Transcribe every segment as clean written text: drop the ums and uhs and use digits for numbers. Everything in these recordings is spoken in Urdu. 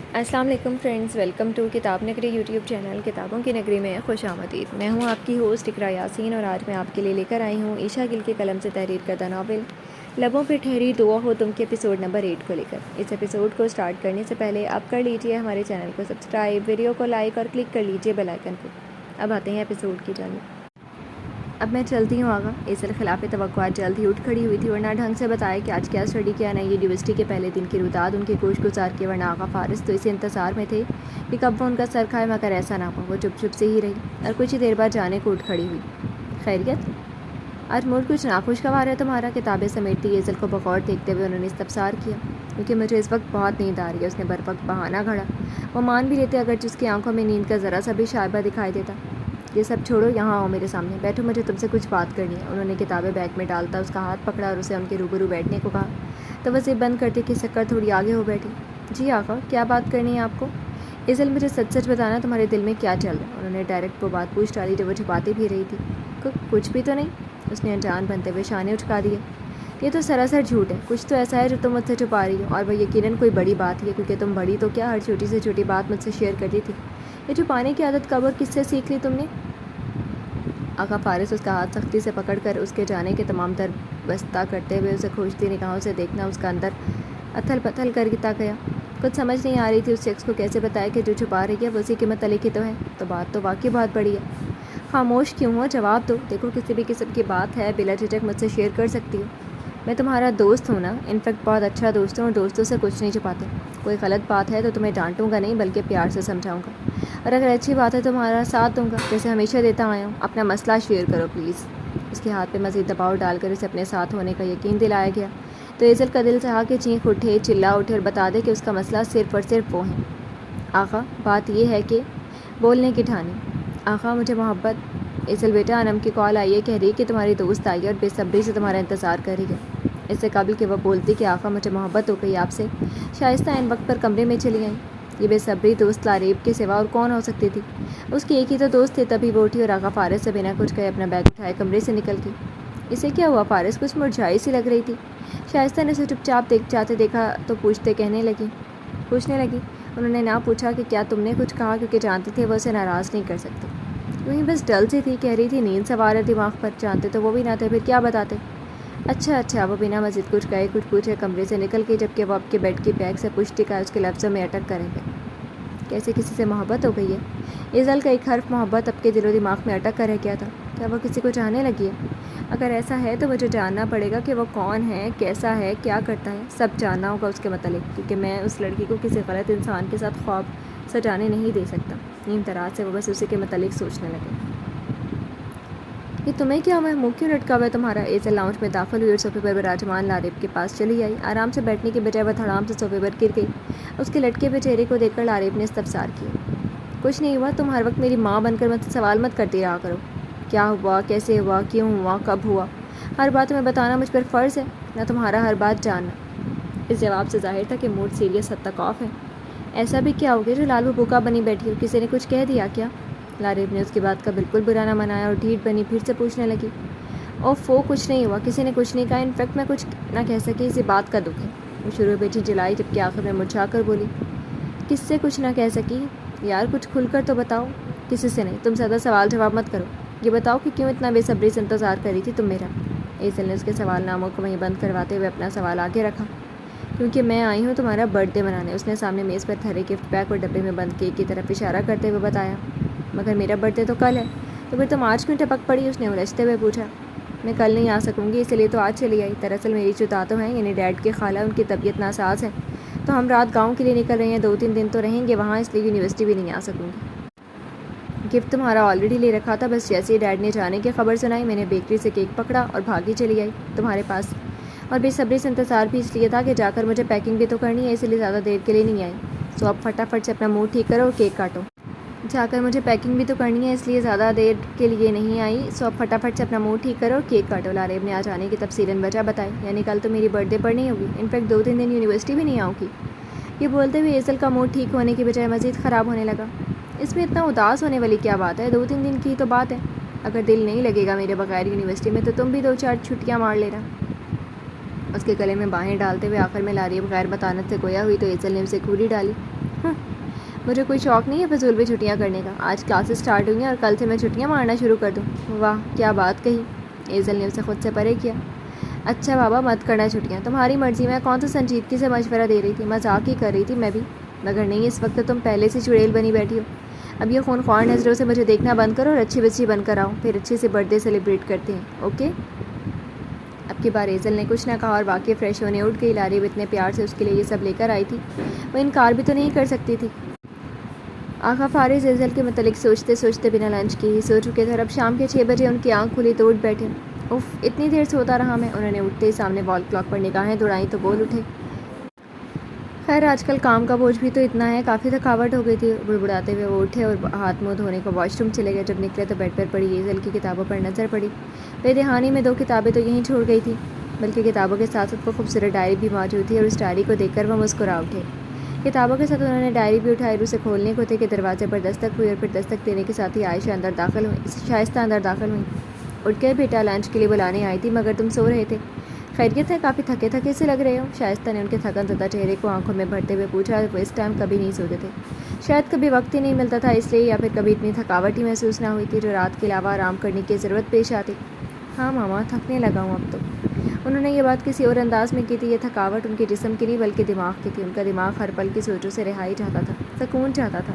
السلام علیکم فرینڈز، ویلکم ٹو کتاب نگری یوٹیوب چینل کتابوں کی نگری میں خوش آمدید۔ میں ہوں آپ کی ہوسٹ اقرا یاسین اور آج میں آپ کے لیے لے کر آئی ہوں عائشہ گل کے قلم سے تحریر کردہ ناول لبوں پہ ٹھہری دعا ہو تم کے ایپیسوڈ نمبر 8 کو لے کر۔ اس ایپیسوڈ کو سٹارٹ کرنے سے پہلے آپ کر لیجئے ہمارے چینل کو سبسکرائب، ویڈیو کو لائک اور کلک کر لیجئے بیل آئیکن کو۔ اب آتے ہیں ایپیسوڈ کی جانب۔ اب میں چلتی ہوں آگا۔ ایزل خلاف توقعات جلد ہی اٹھ کھڑی ہوئی تھی، ورنہ ڈھنگ سے بتایا کہ آج کیا اسٹڈی کیا نہیں۔ یونیورسٹی کے پہلے دن کی روداد ان کے گوش گزار کی، ورنہ آغا فارس تو اسی انتظار میں تھے کہ کب وہ ان کا سر کھائے، مگر ایسا نہ ہوا۔ وہ چپ چپ سے ہی رہی اور کچھ ہی دیر بعد جانے کو اٹھ کھڑی ہوئی۔ خیریت؟ آج موڈ کچھ ناخوشگوار ہے تمہارا؟ کتابیں سمیٹتی ایزل کو بغور دیکھتے ہوئے انہوں نے استفسار کیا۔ کیونکہ مجھے اس وقت بہت نیند آ رہی ہے، اس نے بروقت بہانہ گھڑا۔ وہ مان بھی لیتے اگرچہ اس کی آنکھوں میں نیند کا ذرا سا بھی شائبہ دکھائی دیتا۔ یہ سب چھوڑو، یہاں آؤ میرے سامنے بیٹھو، مجھے تم سے کچھ بات کرنی ہے۔ انہوں نے کتابیں بیگ میں ڈالتا اس کا ہاتھ پکڑا اور اسے ان کے روبرو بیٹھنے کو کہا تو وہ زب بند کرتی کھسک کر تھوڑی آگے ہو بیٹھی۔ جی آقا، کیا بات کرنی ہے آپ کو؟ ایزل، مجھے سچ سچ بتانا تمہارے دل میں کیا چل رہا ہے؟ انہوں نے ڈائریکٹ وہ بات پوچھ ڈالی جو وہ چھپاتی بھی رہی تھی۔ کچھ بھی تو نہیں، اس نے انجان بنتے ہوئے شانے اٹھکا دیے۔ یہ تو سراسر جھوٹ ہے، کچھ تو ایسا ہے جو تم مجھ سے چھپا رہی ہو، اور وہ یقیناً کوئی بڑی بات ہی ہے، کیونکہ تم بڑی تو کیا ہر چھوٹی سے چھوٹی بات مجھ سے شیئر کرتی تھی۔ یہ چھپانے کی عادت کب اور کس سے سیکھ لی تم نے؟ آقا فارس اس کا ہاتھ سختی سے پکڑ کر اس کے جانے کے تمام تر وسطہ کرتے ہوئے اسے کھوجتی نگاہوں سے دیکھنا اس کا اندر اتھل پتھل کرتا گیا۔ کچھ سمجھ نہیں آ رہی تھی اس شخص کو کیسے بتایا کہ جو چھپا رہی ہے وہ اسی کے متعلق ہی تو ہے۔ تو بات تو واقعی بہت بڑی ہے۔ خاموش کیوں ہو؟ جواب دو۔ دیکھو، کسی بھی قسم کی بات ہے بلا جھجک مجھ سے شیئر کر سکتی ہو۔ میں تمہارا دوست ہوں نا، انفیکٹ بہت اچھا دوست ہوں، اور دوستوں سے کچھ نہیں چھپاتے۔ کوئی غلط بات ہے تو تمہیں ڈانٹوں گا نہیں بلکہ پیار سے سمجھاؤں گا، اور اگر اچھی بات ہے تو تمہارا ساتھ دوں گا جیسے ہمیشہ دیتا آیا ہوں۔ اپنا مسئلہ شیئر کرو پلیز۔ اس کے ہاتھ پہ مزید دباؤ ڈال کر اسے اپنے ساتھ ہونے کا یقین دلایا گیا تو ایزل کا دل چاہا کہ چینخ اٹھے، چلا اٹھے اور بتا دے کہ اس کا مسئلہ صرف اور صرف وہ ہے۔ آقا، بات یہ ہے کہ بولنے کی ٹھانی۔ آقا، مجھے محبت۔ ایزل بیٹا، انم کی کال آئی ہے، کہہ رہی کہ تمہاری دوست آئی ہے اور بے صبری سے تمہارا انتظار کر رہی ہے۔ اس سے قابل کہ وہ بولتی کہ آقا مجھے محبت ہو گئی آپ سے، شائستہ ان وقت پر کمرے میں چلی آئیں۔ یہ بے صبری دوست لاریب کے سوا اور کون ہو سکتی تھی؟ اس کی ایک ہی تو دوست تھی۔ تبھی وہ اٹھی اور آقا فارس سے بنا کچھ کہے اپنا بیگ اٹھائے کمرے سے نکل گئی۔ اسے کیا ہوا فارس؟ کچھ مرجھائی سی لگ رہی تھی۔ شائستہ نے اسے چپ چاپ جاتے دیکھا تو پوچھنے لگی۔ انہوں نے نہ پوچھا کہ کیا تم نے کچھ کہا، کیونکہ جانتے تھے وہ اسے ناراض نہیں کر سکتے۔ یوں ہی بس ڈل سی تھی، کہہ رہی تھی نیند سوار ہے دماغ پر، جانتے تو وہ بھی نہ تھے، پھر کیا بتاتے؟ اچھا، وہ بنا مزید کچھ کہے کچھ پوچھے کمرے سے نکل گئی، جبکہ وہ اب کے بیڈ کی بیگ سے پشت ٹکائے اس کے لفظوں میں اٹک کریں گے۔ کیسے کسی سے محبت ہو گئی ہے؟ ایزل کا ایک حرف محبت اب کے دل و دماغ میں اٹک کر رہ گیا تھا۔ کیا وہ کسی کو چاہنے لگی ہے؟ اگر ایسا ہے تو مجھے جاننا پڑے گا کہ وہ کون ہے، کیسا ہے، کیا کرتا ہے، سب جاننا ہوگا اس کے متعلق، کیونکہ میں اس لڑکی کو کسی غلط انسان کے ساتھ خواب سجانے نہیں دے سکتا۔ نیند رات سے وہ بس اسی کے متعلق سوچنے لگے۔ یہ تمہیں کیا ہوا ہے؟ منہ کیوں لٹکا ہوا ہے تمہارا؟ ایزل لاؤنج میں داخل ہوئی اور صوفے پر براجمان لاریب کے پاس چلی آئی۔ آرام سے بیٹھنے کی بجائے وہ دھڑام سے صوفے پر گر گئی۔ اس کے لٹکے ہوئے چہرے کو دیکھ کر لاریب نے استفسار کیا۔ کچھ نہیں ہوا، تم ہر وقت میری ماں بن کر مجھ سے سوال مت کرتی رہا کرو۔ کیا ہوا، کیسے ہوا، کیوں ہوا، کب ہوا، ہر بات تمہیں بتانا مجھ پر فرض ہے، نہ تمہارا ہر بات جاننا۔ اس جواب سے ظاہر تھا کہ موڈ سیریس حد تک آف ہے۔ ایسا بھی کیا ہو گیا جو لالو بھوکا بنی بیٹھی ہو؟ کسی نے کچھ کہہ دیا کیا؟ لاریب نے اس کی بات کا بالکل برا نہ منایا اور ڈھیٹ بنی پھر سے پوچھنے لگی۔ اوفو، کچھ نہیں ہوا، کسی نے کچھ نہیں کہا، انفیکٹ میں کچھ نہ کہہ سکی، اسی بات کا دکھ ہے۔ وہ شروع میں جھنجھلائی جبکہ آخر میں مرجھا کر بولی۔ کس سے کچھ نہ کہہ سکی؟ یار کچھ کھل کر تو بتاؤ۔ کسی سے نہیں، تم زیادہ سوال جواب مت کرو، یہ بتاؤ کہ کیوں اتنا بے صبری سے انتظار کر رہی تھی تم میرا؟ ایزل نے اس کے سوال ناموں کو وہیں بند کرواتے ہوئے اپنا سوال آگے رکھا۔ کیونکہ میں آئی ہوں تمہارا برتھ ڈے منانے، اس نے سامنے میز پر دھرے گفٹ پیک اور ڈبے میں بند کیک کی طرف اشارہ کرتے ہوئے بتایا۔ مگر میرا برتھ ڈے تو کل ہے، تو پھر تم آج کیوں ٹپک پڑی؟ اس نے الجھتے ہوئے پوچھا۔ میں کل نہیں آ سکوں گی، اس لیے تو آج چلی آئی۔ دراصل میری جو دادو ہیں یعنی ڈیڈ کی خالہ، ان کی طبیعت ناساز ہے، تو ہم رات گاؤں کے لیے نکل رہے ہیں، 2-3 دن تو رہیں گے وہاں، اس لیے یونیورسٹی بھی نہیں آ سکوں گی۔ گفٹ تمہارا آلریڈی لے رکھا تھا، بس جیسے ہی ڈیڈ نے جانے کی خبر سنائی میں نے بیکری سے کیک پکڑا اور بھاگی چلی آئی تمہارے پاس، اور بے صبری سے انتظار بھی اس لیے تھا کہ جا کر مجھے پیکنگ بھی تو کرنی ہے، اس لیے زیادہ دیر کے لیے نہیں آئی۔ سو اب فٹافٹ سے اپنا منہ ٹھیک کرو اور کیک کاٹو۔ جا کر مجھے پیکنگ بھی تو کرنی ہے، اس لیے زیادہ دیر کے لیے نہیں آئی، سو اب فٹافٹ سے اپنا منہ ٹھیک کرو اور کیک کاٹو۔ لاریب نے آج آنے کی تفصیلاً وجہ بتائی۔ یعنی کل تو میری برتھ ڈے پر نہیں ہوگی، انفیکٹ 2-3 دن یونیورسٹی بھی نہیں آؤں گی۔ یہ بولتے ہوئے ایزل کا موڈ ٹھیک ہونے کی بجائے مزید خراب ہونے لگا۔ اس میں اتنا اداس ہونے والی کیا بات ہے؟ 2-3 دن کی تو بات ہے۔ اگر دل نہیں لگے گا میرے بغیر یونیورسٹی میں تو تم بھی 2-4 چھٹیاں مار لینا۔ اس کے گلے میں باہیں ڈالتے ہوئے آخر میں لاریب غیر متانت سے گویا ہوئی تو ایزل نے اسے کوری ڈالی۔ ہاں، مجھے کوئی شوق نہیں ہے فضول میں چھٹیاں کرنے کا. آج کلاسز اسٹارٹ ہوئی ہیں اور کل سے میں چھٹیاں مارنا شروع کر دوں. واہ کیا بات کہی. ایزل نے اسے خود سے پرے کیا. اچھا بابا مت کرنا چھٹیاں, تمہاری مرضی. میں کون سا سنجیدگی سے مشورہ دے رہی تھی, مذاق ہی کر رہی تھی میں بھی. مگر نہیں, اس وقت تم پہلے سے چڑیل بنی بیٹھی ہو. اب یہ خونخوار نظروں سے مجھے دیکھنا بند کرو اور اچھی بچی بن کر آؤ, پھر اچھے سے برتھ ڈے سیلیبریٹ کرتے ہیں, اوکے. اب کی بار ایزل نے کچھ نہ کہا اور واقعی فریش ہونے اٹھ گئی. لاری اتنے پیار سے اس کے لیے یہ سب لے کر آئی تھی, وہ انکار بھی تو نہیں کر سکتی تھی. آقا فارس ایزل کے متعلق سوچتے سوچتے بنا لنچ کی ہی سو چکے تھے اور اب شام کے 6 بجے ان کی آنکھ کھلی تو اٹھ بیٹھے. اف اتنی دیر سوتا رہا میں. انہوں نے اٹھتے ہی سامنے وال کلاک پر نگاہیں دوڑائیں تو بول اٹھے. خیر آج کل کام کا بوجھ بھی تو اتنا ہے, کافی تھکاوٹ ہو گئی تھی. بڑبڑاتے ہوئے وہ اٹھے اور ہاتھ منہ دھونے کو واش روم چلے گئے. جب نکلے تو بیڈ پر پڑی ایزل کی کتابوں پر نظر پڑی. بے دہانی میں 2 کتابیں تو یہیں چھوڑ گئی تھی, بلکہ کتابوں کے ساتھ ساتھ وہ خوبصورت ڈائری بھی موجود تھی اور اس ڈائری کو دیکھ کر وہ مسکرا اٹھے. کتابوں کے ساتھ انہوں نے ڈائری بھی اٹھائی اور اسے کھولنے کو تھے کہ دروازے پر دستک ہوئی اور پھر دستک دینے کے ساتھ ہی شائستہ اندر داخل ہوئی. اٹھ کے بیٹا لنچ کے لیے بلانے آئی تھی, مگر تم سو رہے تھے. خیریت ہے, کافی تھکے تھکے سے لگ رہے ہو. شائستہ نے ان کے تھکن زدہ چہرے کو آنکھوں میں بھرتے ہوئے پوچھا. وہ اس ٹائم کبھی نہیں سوتے تھے, شاید کبھی وقت ہی نہیں ملتا تھا اس لیے, یا پھر کبھی اتنی تھکاوٹ ہی محسوس نہ ہوئی تھی جو رات کے علاوہ آرام کرنے کی ضرورت پیش آتی. ہاں ماما تھکنے لگا ہوں اب تو. انہوں نے یہ بات کسی اور انداز میں کی تھی. یہ تھکاوٹ ان کے جسم کی نہیں بلکہ دماغ کی تھی. ان کا دماغ ہر پل کی سوچوں سے رہائی چاہتا تھا, سکون چاہتا تھا.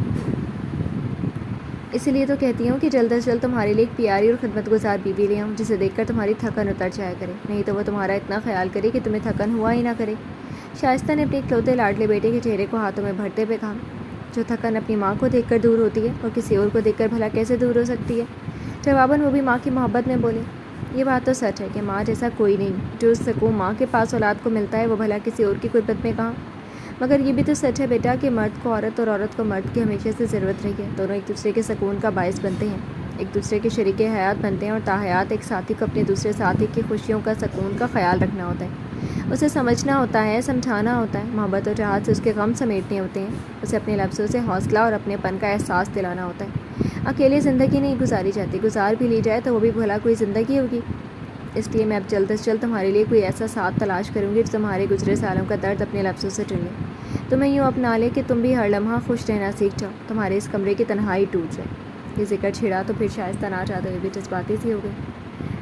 اسی لیے تو کہتی ہوں کہ جلد از جلد تمہارے لیے ایک پیاری اور خدمت گزار بیوی لے آؤں, جسے دیکھ کر تمہاری تھکن اتر جایا کرے. نہیں تو وہ تمہارا اتنا خیال کرے کہ تمہیں تھکن ہوا ہی نہ کرے. شائستہ نے اپنے اکلوتے لاڈلے بیٹے کے چہرے کو ہاتھوں میں بھرتے ہوئے کہا. جو تھکن اپنی ماں کو دیکھ کر دور ہوتی ہے, اور کسی اور کو دیکھ کر بھلا کیسے دور ہو سکتی ہے. جواباً وہ بھی ماں کی محبت میں بولے. یہ بات تو سچ ہے کہ ماں جیسا کوئی نہیں. جو سکون ماں کے پاس اولاد کو ملتا ہے وہ بھلا کسی اور کی قربت میں کہاں. مگر یہ بھی تو سچ ہے بیٹا کہ مرد کو عورت اور عورت کو مرد کی ہمیشہ سے ضرورت رہی ہے. دونوں ایک دوسرے کے سکون کا باعث بنتے ہیں, ایک دوسرے کے شریک حیات بنتے ہیں, اور تاحیات ایک ساتھی کو اپنے دوسرے ساتھی کی خوشیوں کا سکون کا خیال رکھنا ہوتا ہے, اسے سمجھنا ہوتا ہے, سمجھانا ہوتا ہے, محبت و چاہت سے اس کے غم سمیٹنے ہوتے ہیں, اسے اپنے لفظوں سے حوصلہ اور اپنے پن کا احساس دلانا ہوتا ہے. اکیلے زندگی نہیں گزاری جاتی, گزار بھی لی جائے تو وہ بھی بھلا کوئی زندگی ہوگی. اس لیے میں اب جلد از جلد تمہارے لیے کوئی ایسا ساتھ تلاش کروں گی جو تمہارے گزرے سالوں کا درد اپنے لفظوں سے چن لے, تمہیں یوں اپنا لے کہ تم بھی ہر لمحہ خوش رہنا سیکھ جاؤ, تمہارے اس کمرے کی تنہائی ٹوٹ جائے. یہ ذکر چھڑا تو پھر شائستہ نہ چاہتے ہوئے بھی جذباتی سی ہو گئی.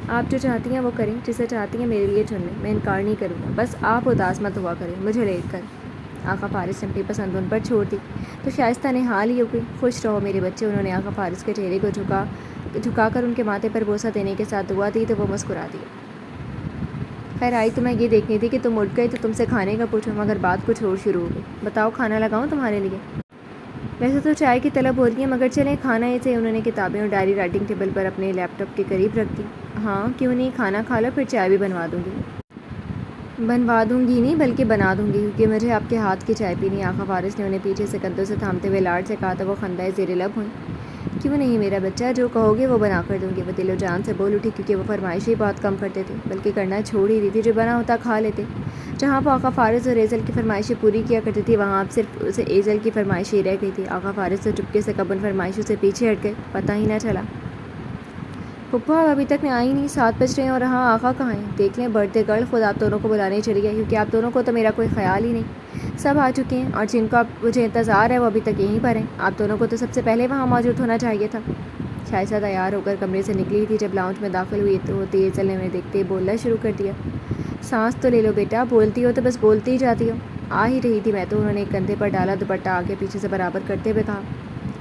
آپ جو چاہتی ہیں وہ کریں, جسے چاہتی ہیں میرے لیے چن لیں, میں انکار نہیں کروں گا, بس آپ اداس مت ہوا کریں مجھے دیکھ کر. آقا فارس نے اپنی پسند ان پر چھوڑ دی تو شائستہ نے حال ہی ہو گئی. خوش رہو میرے بچے. انہوں نے آقا فارس کے چہرے کو جھکا کر ان کے ماتھے پر بوسہ دینے کے ساتھ دعا دی تو وہ مسکرا دیا. خیر آئی تو میں یہ دیکھنی تھی کہ تم اٹھ گئی تو تم سے کھانے کا پوچھوں, مگر بات کچھ اور شروع ہو گئی. بتاؤ کھانا لگاؤں تمہارے لیے؟ ویسے تو چائے کی طلب ہو رہی ہے, مگر چلیں کھانا ہی سے. انہوں نے کتابیں اور ڈائری رائٹنگ ٹیبل پر اپنے لیپ ٹاپ کے قریب رکھ دی. ہاں کیوں نہیں, کھانا کھا لو پھر چائے بھی بنوا دوں گی. بنوا دوں گی نہیں بلکہ بنا دوں گی, کیونکہ مجھے آپ کے ہاتھ کی چائے پینی. آقا فارس نے انہیں پیچھے سے کندھوں سے تھامتے ہوئے لاڈ سے کہا تو وہ خندۂ زیر لب ہوئیں. کیوں نہیں میرا بچہ, جو کہو گے وہ بنا کر دوں گی. وہ دل و جان سے بول اٹھی, کیونکہ وہ فرمائش ہی بہت کم کرتے تھے, بلکہ کرنا چھوڑ ہی دی تھی. جو بنا ہوتا کھا لیتے. جہاں وہ آقا فارس اور ایزل کی فرمائشیں پوری کیا کرتی تھی, وہاں اب صرف اسے ایزل کی فرمائش ہی رہ گئی تھی. آقا فارس تو چپکے سے کب ان فرمائشوں سے پیچھے ہٹ گئے پتہ ہی نہ چلا. پھپھو آپ ابھی تک آئی نہیں, 7 بج رہے ہیں, اور ہاں آقا کہاں ہیں؟ دیکھ لیں برتھ ڈے گرل خود آپ دونوں کو بلانے چلی گئی, کیونکہ آپ دونوں کو تو میرا کوئی خیال ہی نہیں. سب آ چکے ہیں, اور جن کو اب مجھے انتظار ہے وہ ابھی تک یہیں پر ہیں. آپ دونوں کو تو سب سے پہلے وہاں موجود ہونا چاہیے تھا. شائستہ تیار ہو کر کمرے سے نکلی تھی. جب لاؤنج میں داخل ہوئی تو ایزل نے انہیں دیکھتے ہی بولنا شروع کر دیا. سانس تو لے لو بیٹا, بولتی ہو تو بس بولتی ہی جاتی ہو. آ ہی رہی تھی میں تو. انہوں نے ایک کندھے پر ڈالا دوپٹہ آگے پیچھے سے برابر کرتے ہوئے کہا.